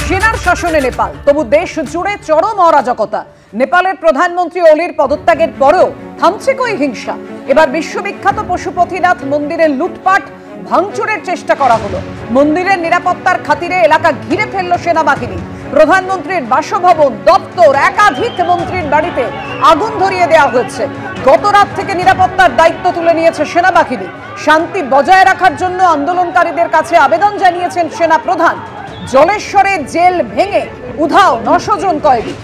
সেনার শাসনে নেপাল, তবু দেশ জুড়ে চরম অরাজকতা। নেপালের প্রধানমন্ত্রী ওলির পদত্যাগের পরেও থামছে কই হিংসা। এবার বিশ্ববিখ্যাত পশুপতিনাথ মন্দিরের লুটপাট ভাঙচুরের চেষ্টা করা হলো। মন্দিরের নিরাপত্তার খাতিরে এলাকা ঘিরে ফেলল সেনাবাহিনী। প্রধানমন্ত্রীর বাসভবন, দপ্তর, একাধিক মন্ত্রীর বাড়িতে আগুন ধরিয়ে দেওয়া হয়েছে। গত রাত থেকে নিরাপত্তার দায়িত্ব তুলে নিয়েছে সেনাবাহিনী। শান্তি বজায় রাখার জন্য আন্দোলনকারীদের কাছে আবেদন জানিয়েছেন সেনা প্রধান। জলেশ্বরে জেল ভেঙে উধাও 900 জন কয়েদি।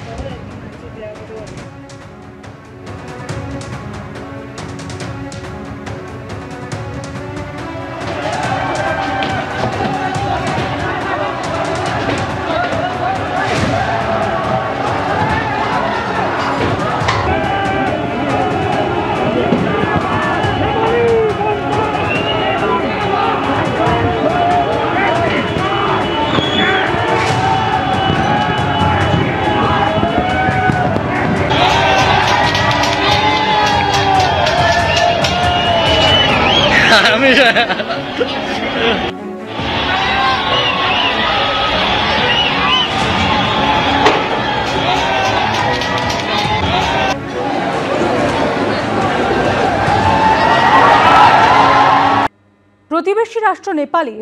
প্রতিবেশী রাষ্ট্র নেপালে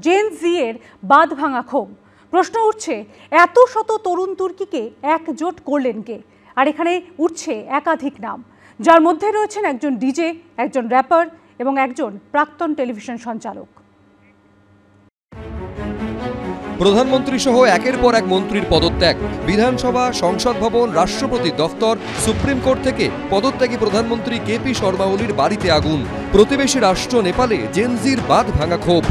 জেন জির বাঁধ ভাঙা ক্ষোভ। প্রশ্ন উঠছে, এত শত তরুণ তুর্কিকে একজোট করলেন কে? আর এখানে উঠছে একাধিক নাম, যার মধ্যে রয়েছেন একজন ডিজে, একজন র্যাপার এবং একজন প্রাক্তন টেলিভিশন সঞ্চালক। প্রধানমন্ত্রী সহ একের পর এক মন্ত্রীর পদত্যাগ, বিধানসভা, সংসদ ভবন, রাষ্ট্রপতি দফতর, সুপ্রিম কোর্ট থেকে পদত্যাগী প্রধানমন্ত্রী কেপি শর্মা ওলির বাড়িতে আগুন। প্রতিবেশী রাষ্ট্র নেপালে জেন জির বাঁধ ভাঙা ক্ষোভ।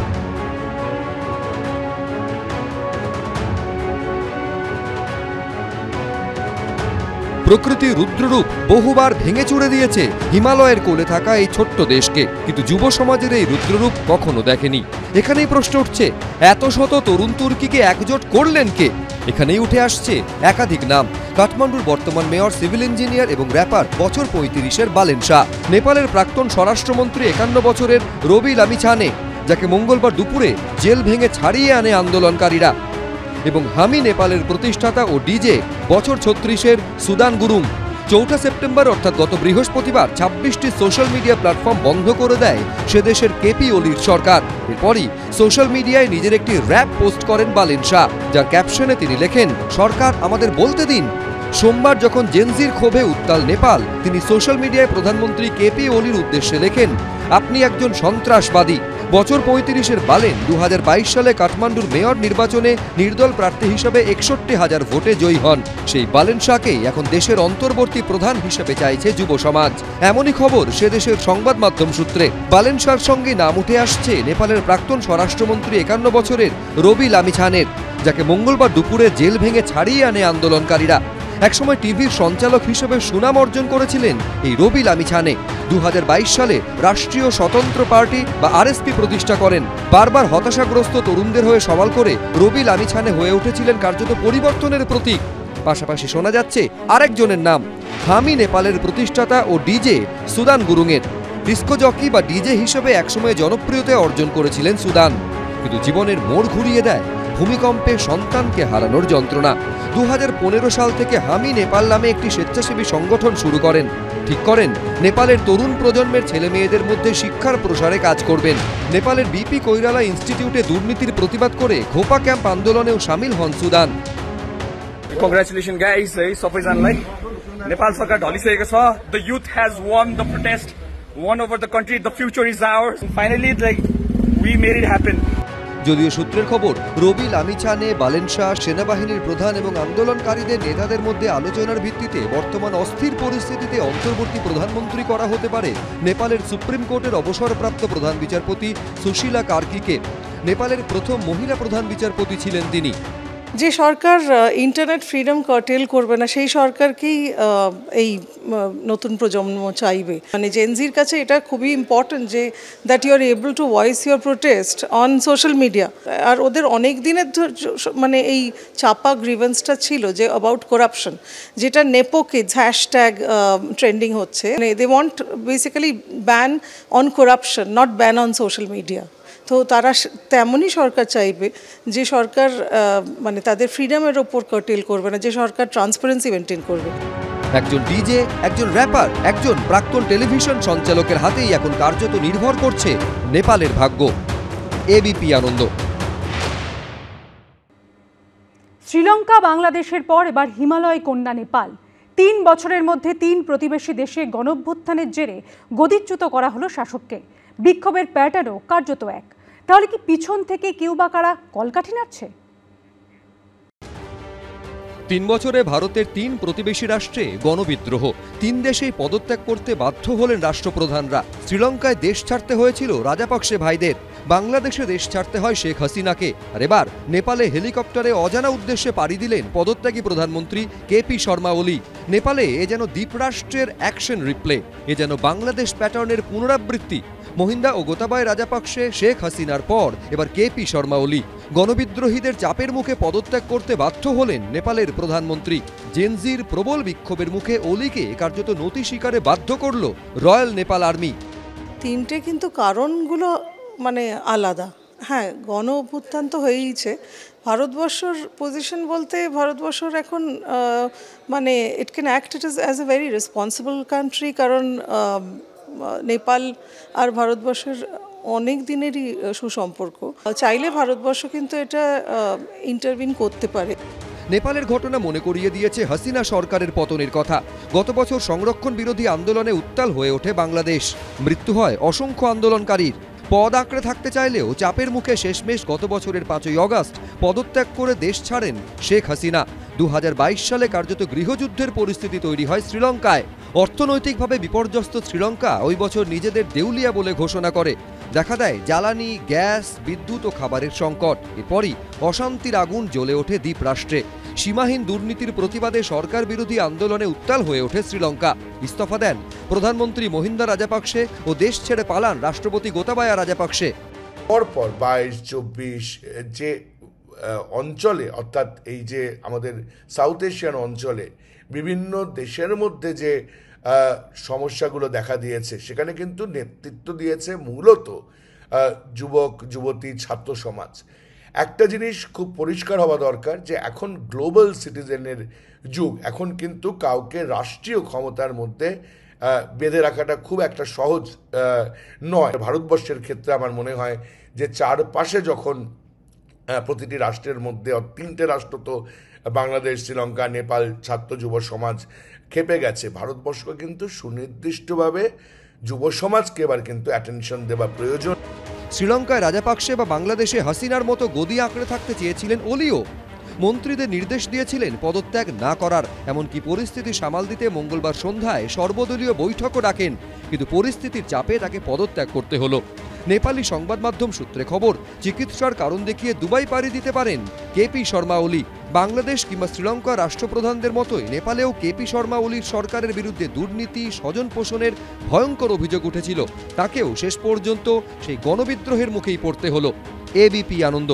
প্রকৃতি রুদ্ররূপ বহুবার ভেঙে চুড়ে দিয়েছে হিমালয়ের কোলে থাকা এই ছোট্ট দেশকে, কিন্তু যুব সমাজের এই রুদ্ররূপ কখনো দেখেনি। এখানেই প্রশ্ন উঠছে, এত শত তরুণ তুর্কিকে একজোট করলেন কে? এখানেই উঠে আসছে একাধিক নাম। কাঠমান্ডুর বর্তমান মেয়র, সিভিল ইঞ্জিনিয়ার এবং র্যাপার বছর 35-এর বালেন শাহ, নেপালের প্রাক্তন স্বরাষ্ট্রমন্ত্রী 51 বছরের রবি লামিছানে, যাকে মঙ্গলবার দুপুরে জেল ভেঙে ছাড়িয়ে আনে আন্দোলনকারীরা, এবং হামি নেপালের প্রতিষ্ঠাতা ও ডিজে বছর 36-এর সুদান গুরুং। 4 সেপ্টেম্বর অর্থাৎ গত বৃহস্পতিবার 26টি সোশ্যাল মিডিয়া প্ল্যাটফর্ম বন্ধ করে দেয় সে দেশের কেপি ওলির সরকার। এরপরই সোশ্যাল মিডিয়ায় নিজের একটি র্যাপ পোস্ট করেন বালেন শাহ, যার ক্যাপশনে তিনি লেখেন, সরকার আমাদের বলতে দিন। সোমবার যখন জেনজির ক্ষোভে উত্তাল নেপাল, তিনি সোশ্যাল মিডিয়ায় প্রধানমন্ত্রী কেপি ওলির উদ্দেশ্যে লেখেন, আপনি একজন সন্ত্রাসবাদী। বছর 35-এর বালেন 2022 সালে কাঠমান্ডুর মেয়র নির্বাচনে নির্দল প্রার্থী হিসেবে 61,000 ভোটে জয়ী হন। সেই বালেন শাহকেই এখন দেশের অন্তর্বর্তী প্রধান হিসেবে চাইছে যুব সমাজ। এমনই খবর সে দেশের সংবাদ মাধ্যম সূত্রে। বালেন শাহর সঙ্গে নাম উঠে আসছে নেপালের প্রাক্তন স্বরাষ্ট্রমন্ত্রী 51 বছরের রবি লামিছানের, যাকে মঙ্গলবার দুপুরে জেল ভেঙে ছাড়িয়ে আনে আন্দোলনকারীরা। একসময় টিভির সঞ্চালক হিসেবে সুনাম অর্জন করেছিলেন এই রবি লামিছানে। 2022 সালে রাষ্ট্রীয় স্বতন্ত্র পার্টি বা আরএসপি প্রতিষ্ঠা করেন। বারবার হতাশাগ্রস্ত তরুণদের হয়ে সওয়াল করে রবি লামিছানে হয়ে উঠেছিলেন কার্যত পরিবর্তনের প্রতীক। পাশাপাশি শোনা যাচ্ছে আরেকজনের নাম, হামি নেপালের প্রতিষ্ঠাতা ও ডিজে সুদান গুরুংয়ের। ডিস্কো জকি বা ডিজে হিসেবে একসময় জনপ্রিয়তা অর্জন করেছিলেন সুদান, কিন্তু জীবনের মোড় ঘুরিয়ে দেয় ভূমিকম্পে সন্তানকে হারানোর যন্ত্রণা। 2015 সাল থেকে হামি নেপাল নামে একটি স্বেচ্ছাসেবী সংগঠন শুরু করেন। ঠিক করেন নেপালের তরুণ প্রজন্মের ছেলে মেয়েদের মধ্যে শিক্ষার প্রসারে কাজ করবেন। নেপালের বিপি কৈরালা ইনস্টিটিউটে দুর্নীতির প্রতিবাদ করে খোপা ক্যাম্প আন্দোলনেও সামিল হন সুদান। Congratulations guys, सबैजनालाई नेपाल सरकार ढलिसकेको छ। The youth has won the protest, won over the country. The future is ours. Finally, we made it happen. যদিও সূত্রের খবর, রবি লামিছানে, বালেন শাহ, সেনাবাহিনীর প্রধান এবং আন্দোলনকারীদের নেতাদের মধ্যে আলোচনার ভিত্তিতে বর্তমান অস্থির পরিস্থিতিতে অন্তর্বর্তী প্রধানমন্ত্রী করা হতে পারে নেপালের সুপ্রিম কোর্টের অবসরপ্রাপ্ত প্রধান বিচারপতি সুশীলা কার্কিকে। নেপালের প্রথম মহিলা প্রধান বিচারপতি ছিলেন তিনি। যে সরকার ইন্টারনেট ফ্রিডম কার্টেল করবে না, সেই সরকারকেই এই নতুন প্রজন্ম চাইবে। মানে জেনজির কাছে এটা খুবই ইম্পর্টেন্ট যে that you are able to voice your protest on social media. আর ওদের অনেক দিনের মানে এই চাপা গ্রিভেন্সটা ছিল যে অ্যাবাউট করাপশন, যেটা নেপো কিডস হ্যাশট্যাগ ট্রেন্ডিং হচ্ছে। They want basically ban on corruption, not ban on social media. তো তারা তেমনই সরকার চাইবে যে সরকার মানে তাদের ফ্রিডমের ওপর কার্টেল করবে না, যে সরকার ট্রান্সপারেন্সি মেনটেন করবে। একজন ডিজে, একজন র্যাপার, একজন প্রাক্তন টেলিভিশন সঞ্চালকের হাতেই এখন কার্যত নির্ভর করছে নেপালের ভাগ্য। এবিপি আনন্দ। শ্রীলঙ্কা বাংলাদেশের পর এবার হিমালয় কন্যা নেপাল। 3 বছরের মধ্যে 3 প্রতিবেশী দেশে গণঅভ্যুত্থানের জেরে গদিচ্যুত করা হলো শাসককে। বিক্ষোভের প্যাটার্নও কার্যত এক। তাহলে কি পিছন থেকে কেউ বা কারা কলকাঠি নাড়ছে? 3 বছরে ভারতের 3 প্রতিবেশী রাষ্ট্রে গণবিদ্রোহ। 3 দেশেই পদত্যাগ করতে বাধ্য হলেন রাষ্ট্রপ্রধানরা। শ্রীলঙ্কায় দেশ ছাড়তে হয়েছিল রাজাপক্ষে ভাইদের, বাংলাদেশে দেশ ছাড়তে হয় শেখ হাসিনাকে। আর এবার নেপালে হেলিকপ্টারে অজানা উদ্দেশ্যে পাড়ি দিলেন পদত্যাগী প্রধানমন্ত্রী কেপি শর্মা ওলি। নেপালে এ যেন দ্বীপরাষ্ট্রের অ্যাকশন রিপ্লে, এ যেন বাংলাদেশ প্যাটার্নের পুনরাবৃত্তি। মহিন্দা ও গোতাবায় রাজাপক্ষে, শেখ হাসিনার পর এবার কেপি শর্মা ওলি। গণবিদ্রোহীদের চাপের মুখে পদত্যাগ করতে বাধ্য হলেন নেপালের প্রধানমন্ত্রী। জেনজির প্রবল বিক্ষোভের মুখে ওলিকে কার্যত নতি স্বীকারে বাধ্য করল রয়্যাল নেপাল আর্মি। 3টে কিন্তু কারণগুলো মানে আলাদা। হ্যাঁ, গণ অভ্যুত্থান তো হয়েইছে। ভারতবর্ষর পজিশন বলতে ভারতবর্ষর এখন মানে it can act it as a very responsible country, কারণ নেপাল আর ভারতবর্ষের অনেক দিনেরই সুসম্পর্ক। চাইলে ভারতবর্ষ কিন্তু এটা ইন্টারভিন করতে পারে। নেপালের ঘটনা মনে করিয়ে দিয়েছে হাসিনা সরকারের পতনের কথা। গত বছর সংরক্ষণ বিরোধী আন্দোলনে উত্তাল হয়ে ওঠে বাংলাদেশ। মৃত্যু হয় অসংখ্য আন্দোলনকারীর। পদ আঁকড়ে থাকতে চাইলেও চাপের মুখে শেষমেশ গত বছরের 5ই অগাস্ট পদত্যাগ করে দেশ ছাড়েন শেখ হাসিনা। 2022 সালে কার্যত গৃহযুদ্ধের পরিস্থিতি তৈরি হয় শ্রীলঙ্কায়। অর্থনৈতিকভাবে বিপর্যস্ত শ্রীলঙ্কা ওই বছর নিজেদের দেউলিয়া বলে ঘোষণা করে। দেখা দেয় জ্বালানি, গ্যাস, বিদ্যুৎ ও খাবারের সংকট। এরপরই অশান্তির আগুন জ্বলে ওঠে দ্বীপরাষ্ট্রে। সীমাহীন দুর্নীতির প্রতিবাদে সরকার বিরোধী আন্দোলনে উত্তাল হয়ে ওঠে শ্রীলঙ্কা। ইস্তফা দেন প্রধানমন্ত্রী মহিন্দা রাজাপাক্ষে ও দেশ ছেড়ে পালান রাষ্ট্রপতি গোতাবায়া রাজাপাক্ষে। পরপর 22-24 যে অঞ্চলে, অর্থাৎ এই যে আমাদের সাউথ এশিয়ান অঞ্চলে বিভিন্ন দেশের মধ্যে যে সমস্যাগুলো দেখা দিয়েছে, সেখানে কিন্তু নেতৃত্ব দিয়েছে মূলত যুবক যুবতী ছাত্র সমাজ। একটা জিনিস খুব পরিষ্কার হওয়া দরকার যে এখন গ্লোবাল সিটিজেনের যুগ। এখন কিন্তু কাউকে রাষ্ট্রীয় ক্ষমতার মধ্যে বেঁধে রাখাটা খুব একটা সহজ নয়। ভারতবর্ষের ক্ষেত্রে আমার মনে হয় যে চারপাশে যখন প্রতিটি রাষ্ট্রের মধ্যে 3টে রাষ্ট্র তো বাংলাদেশ, শ্রীলঙ্কা, নেপাল ছাত্র যুব সমাজ খেপে গেছে। ভারতবর্ষকে কিন্তু সুনির্দিষ্টভাবে যুব সমাজকে এবার কিন্তু অ্যাটেনশন দেওয়া প্রয়োজন। শ্রীলঙ্কায় রাজাপাক্ষে বা বাংলাদেশে হাসিনার মতো গদি আঁকড়ে থাকতে চেয়েছিলেন ওলিও। মন্ত্রীদের নির্দেশ দিয়েছিলেন পদত্যাগ না করার। এমনকি পরিস্থিতি সামাল দিতে মঙ্গলবার সন্ধ্যায় সর্বদলীয় বৈঠকও ডাকেন, কিন্তু পরিস্থিতির চাপে তাকে পদত্যাগ করতে হলো। নেপালি সংবাদ মাধ্যম সূত্রে খবর, চিকিৎসার কারণ দেখিয়ে দুবাই পাড়ি দিতে পারেন কেপি শর্মা ওলি। বাংলাদেশ কিংবা শ্রীলঙ্কার রাষ্ট্রপ্রধানদের মতোই নেপালেও কেপি শর্মা ওলির সরকারের বিরুদ্ধে দুর্নীতি, স্বজন পোষণের ভয়ঙ্কর অভিযোগ উঠেছিল। তাকেও শেষ পর্যন্ত সেই গণবিদ্রোহের মুখেই পড়তে হলো। এবিপি আনন্দ।